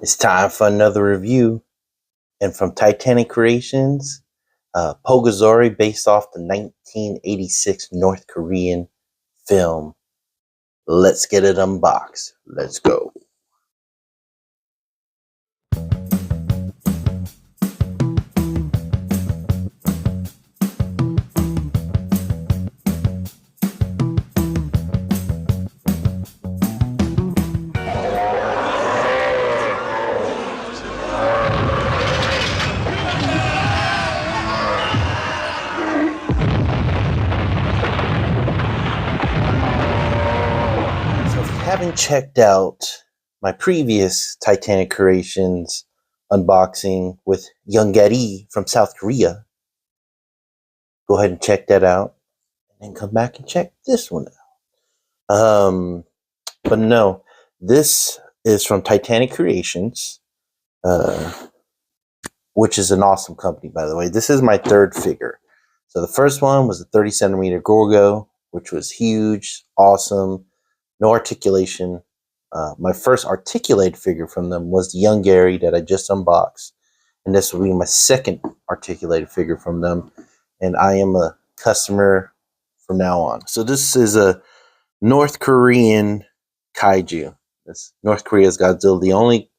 It's time for another review. And from Titanic Creations, Pulgazary, based off the 1986 North Korean film. Let's get it unboxed. Let's go. Haven't checked out my previous Titanic Creations unboxing with Youngari from South Korea, go ahead and check that out, and then come back and check this one out. But no, this is from Titanic Creations, which is an awesome company, by the way. This is my third figure. So the first one was a 30 centimeter Gorgo, which was huge, awesome. No articulation. My first articulated figure from them was the young Gary that I just unboxed. And this will be my second articulated figure from them. And I am a customer from now on. So this is a North Korean kaiju. This North Korea's Godzilla.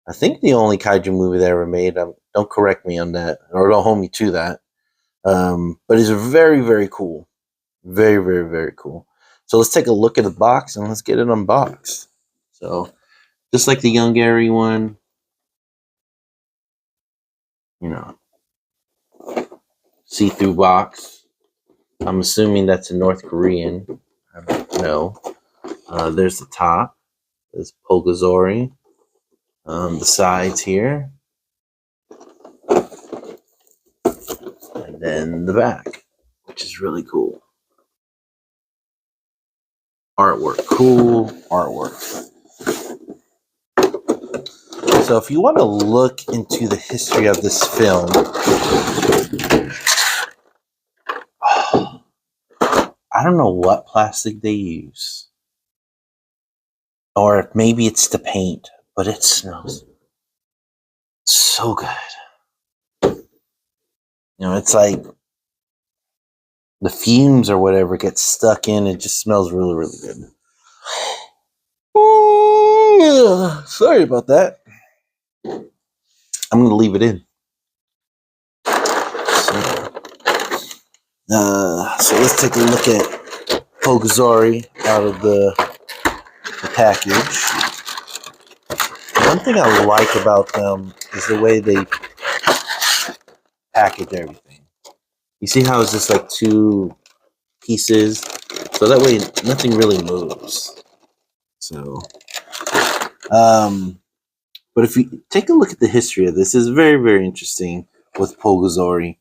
I think the only kaiju movie they ever made. Don't correct me on that, or don't hold me to that. But it's very, very cool. Very, very, very cool. So let's take a look at the box and let's get it unboxed. So just like the young Gary one, you know, see-through box. I'm assuming that's a North Korean. I don't know. There's the top. There's Pulgazari. The sides here. And then the back, which is really cool. Artwork, cool artwork. So if you want to look into the history of this film, I don't know what plastic they use, or maybe it's the paint, but it smells so good. You know, it's like the fumes or whatever get stuck in. It just smells really, really good. Sorry about that. I'm going to leave it in. So let's take a look at Pulgazari out of the package. One thing I like about them is the way they package everything. You see how it's just like two pieces? So that way nothing really moves. So, but if you take a look at the history of this, it's very, very interesting with Pulgazari.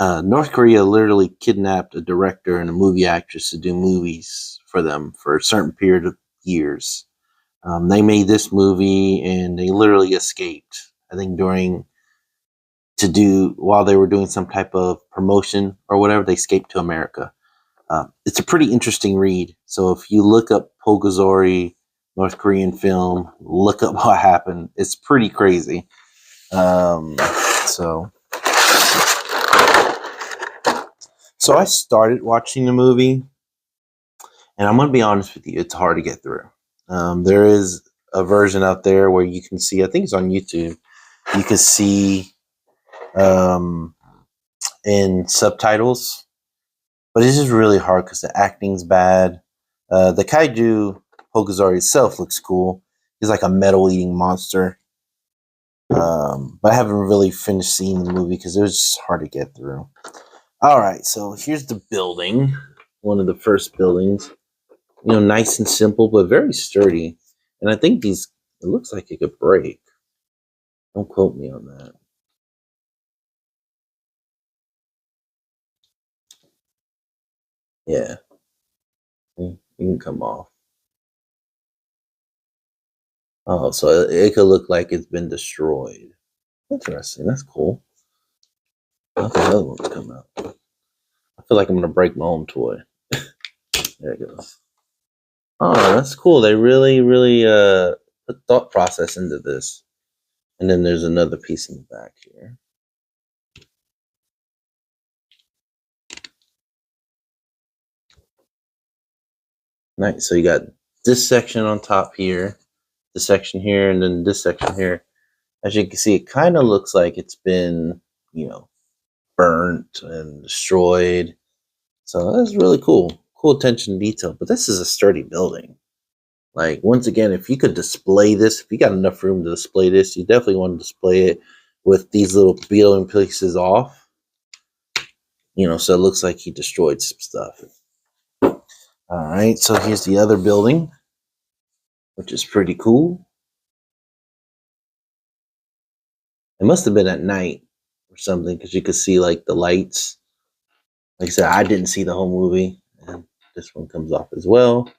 North Korea literally kidnapped a director and a movie actress to do movies for them for a certain period of years. They made this movie and they literally escaped. I think while they were doing some type of promotion or whatever, they escaped to America. It's a pretty interesting read. So if you look up Pulgazari, North Korean film, look up what happened. It's pretty crazy. So I started watching the movie, and I'm going to be honest with you, it's hard to get through. There is a version out there where you can see, I think it's on YouTube, you can see in subtitles, but it's just really hard because the acting's bad. The kaiju Pulgazari itself looks cool. He's like a metal-eating monster. But I haven't really finished seeing the movie because it was just hard to get through. Alright, so here's the building. One of the first buildings. You know, nice and simple, but very sturdy. And I think it looks like it could break. Don't quote me on that. Yeah. You can come off. Oh, so it could look like it's been destroyed. Interesting. That's cool. I'll the other one come out. I feel like I'm gonna break my own toy. There it goes. Oh, that's cool. They really, really put thought process into this. And then there's another piece in the back here. Nice. So you got this section on top here, this section here, and then this section here. As you can see, it kind of looks like it's been, you know, burnt and destroyed. So that's really cool. Cool attention to detail. But this is a sturdy building. Like, once again, if you could display this, if you got enough room to display this, you definitely want to display it with these little building pieces off. You know, so it looks like he destroyed some stuff. All right, so here's the other building, which is pretty cool. It must have been at night or something, because you could see like the lights. Like I said, I didn't see the whole movie, and this one comes off as well.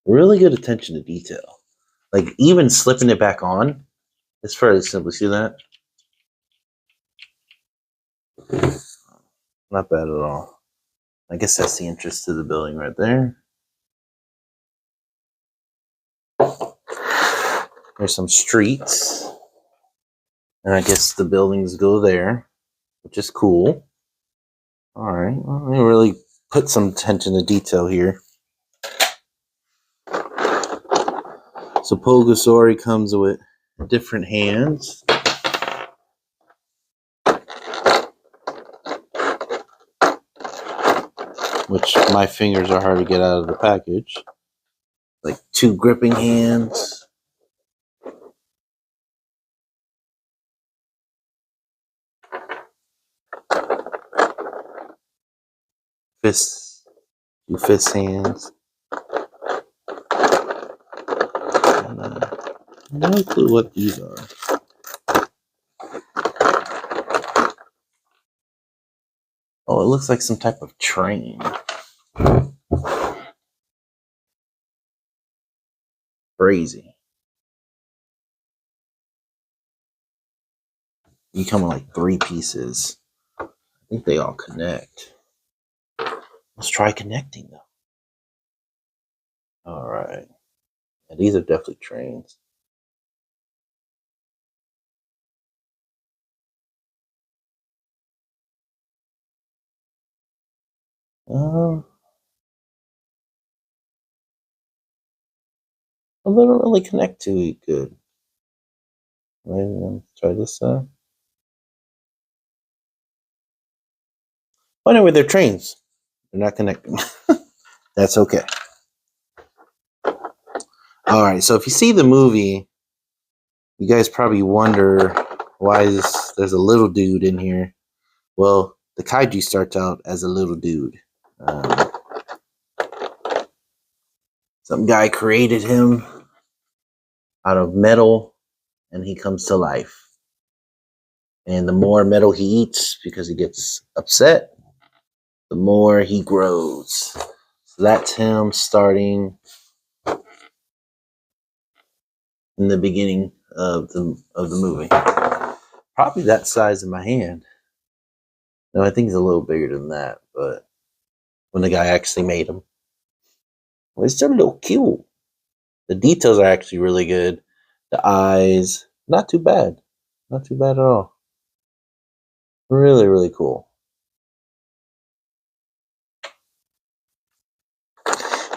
Really good attention to detail. Like, even slipping it back on, it's fairly simple. See that? Not bad at all. I guess that's the entrance to the building right there. There's some streets. And I guess the buildings go there, which is cool. All right. Well, they really put some attention to detail here. So Pulgazari comes with different hands. Which my fingers are hard to get out of the package. Like 2 gripping hands. Fists. 2 fist hands. And, no clue what these are. Oh, it looks like some type of train. Crazy. You come in like 3 pieces. I think they all connect. Let's try connecting them. All right. Yeah, these are definitely trains. Well, they don't really connect to it good. Let's try this side. Oh, anyway, they're trains. They're not connecting. That's okay. All right, so if you see the movie, you guys probably wonder why there's a little dude in here. Well, the kaiju starts out as a little dude. Some guy created him out of metal, and he comes to life. And the more metal he eats, because he gets upset, the more he grows. So that's him starting in the beginning of the movie. Probably that size in my hand. No, I think he's a little bigger than that, but when the guy actually made him. Well, he's still a little cute. The details are actually really good. The eyes, not too bad. Not too bad at all. Really, really cool.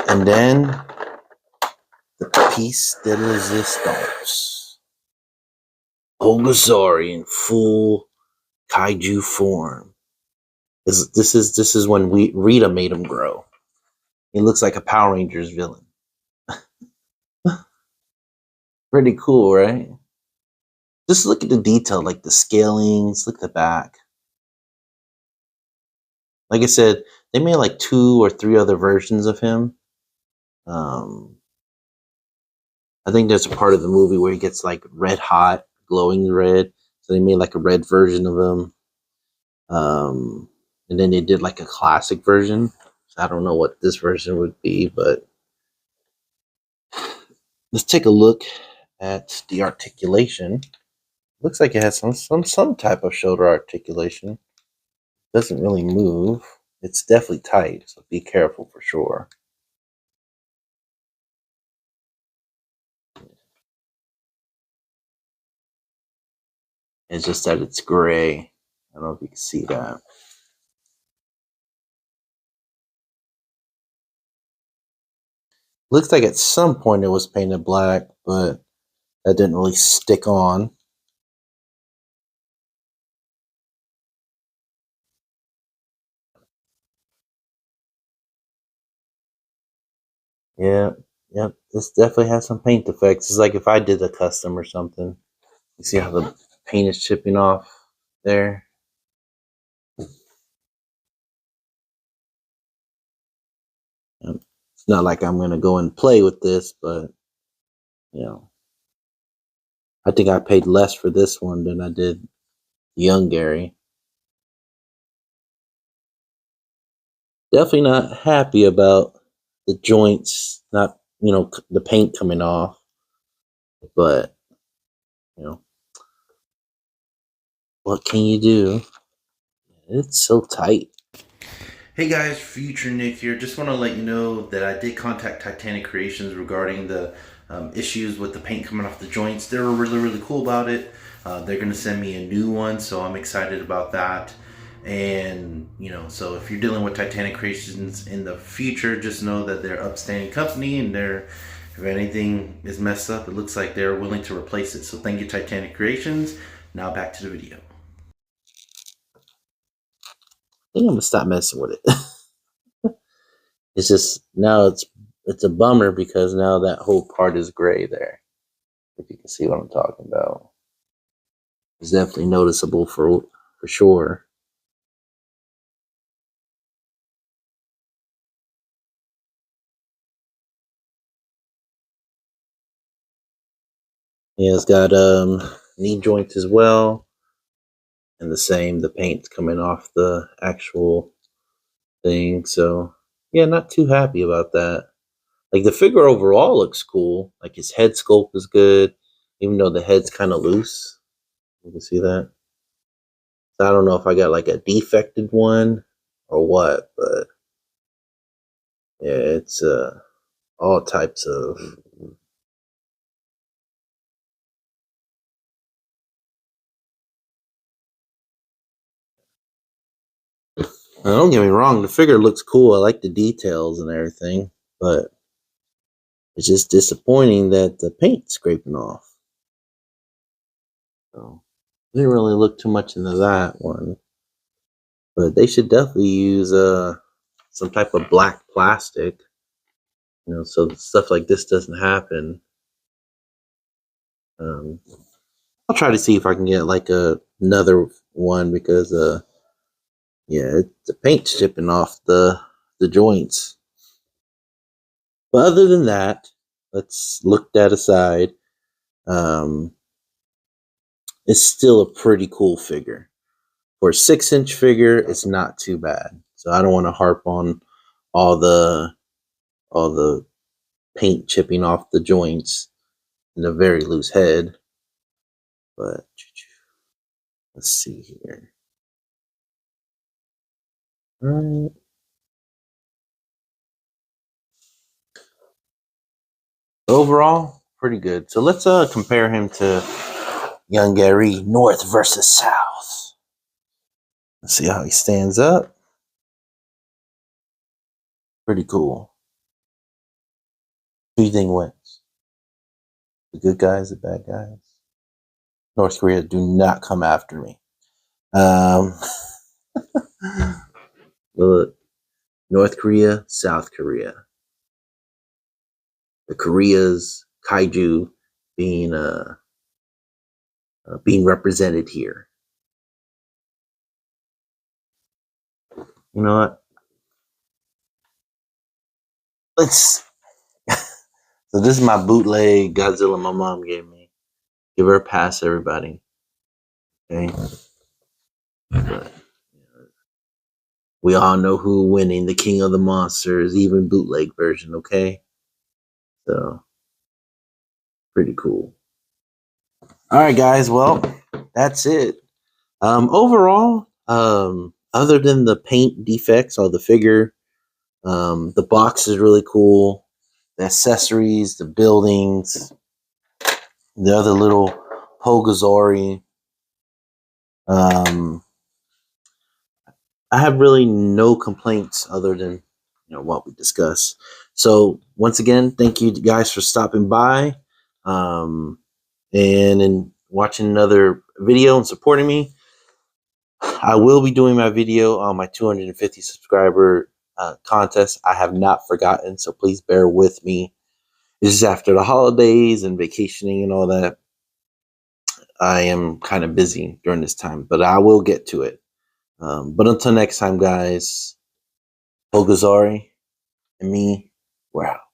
And then the piece de resistance. Pulgazari in full kaiju form. This is when Rita made him grow. He looks like a Power Rangers villain. Pretty cool, right? Just look at the detail, like the scalings. Look at the back. Like I said, they made like 2 or 3 other versions of him. I think there's a part of the movie where he gets like red hot, glowing red. So they made like a red version of him. And then they did like a classic version. So I don't know what this version would be, but let's take a look at the articulation. Looks like it has some type of shoulder articulation. Doesn't really move. It's definitely tight, so be careful for sure. It's just that it's gray. I don't know if you can see that. Looks like at some point it was painted black, but that didn't really stick on. Yeah, yep. This definitely has some paint effects. It's like if I did a custom or something. You see how the paint is chipping off there? It's not like I'm gonna go and play with this, but you know, I think I paid less for this one than I did Young Gary. Definitely not happy about the joints, not the paint coming off, but you know, what can you do? It's so tight. Hey guys, Future Nick here. Just want to let you know that I did contact Titanic Creations regarding the issues with the paint coming off the joints. They were really cool about it. They're going to send me a new one, so I'm excited about that. And, so if you're dealing with Titanic Creations in the future, just know that they're an upstanding company, and if anything is messed up, it looks like they're willing to replace it. So thank you, Titanic Creations. Now back to the video. I think I'm gonna stop messing with it. It's just now it's a bummer because now that whole part is gray there. If you can see what I'm talking about, it's definitely noticeable for sure. Yeah, it's got knee joints as well, and the paint's coming off the actual thing. So yeah, not too happy about that. Like the figure overall looks cool. Like his head sculpt is good, even though the head's kind of loose. You can see that. So I don't know if I got like a defected one or what, but yeah, it's all types of. Now, don't get me wrong, the figure looks cool. I like the details and everything, but it's just disappointing that the paint's scraping off. So I didn't really look too much into that one, but they should definitely use some type of black plastic, so stuff like this doesn't happen. Um, I'll try to see if I can get like another one because yeah, the paint's chipping off the joints. But other than that, let's look that aside. Um, it's still a pretty cool figure. For a 6-inch figure, it's not too bad. So I don't want to harp on all the paint chipping off the joints and a very loose head. But let's see here. All right. Overall, pretty good. So let's compare him to Young Gary, North versus South. Let's see how he stands up. Pretty cool. Who do you think wins? The good guys, the bad guys? North Korea, do not come after me. Look, North Korea, South Korea. The Koreas, kaiju, being being represented here. You know what? Let's. So this is my bootleg Godzilla my mom gave me. Give her a pass, everybody. Okay. But we all know who winning, the king of the monsters, even bootleg version. Okay. So pretty cool. All right, guys. Well, that's it. Overall, other than the paint defects on the figure, the box is really cool. The accessories, the buildings, the other little pulgazari. I have really no complaints other than what we discussed. So once again, thank you guys for stopping by, and watching another video and supporting me. I will be doing my video on my 250 subscriber contest. I have not forgotten, so please bear with me. This is after the holidays and vacationing and all that. I am kind of busy during this time, but I will get to it. But until next time, guys, Pulgazari and me, we're out.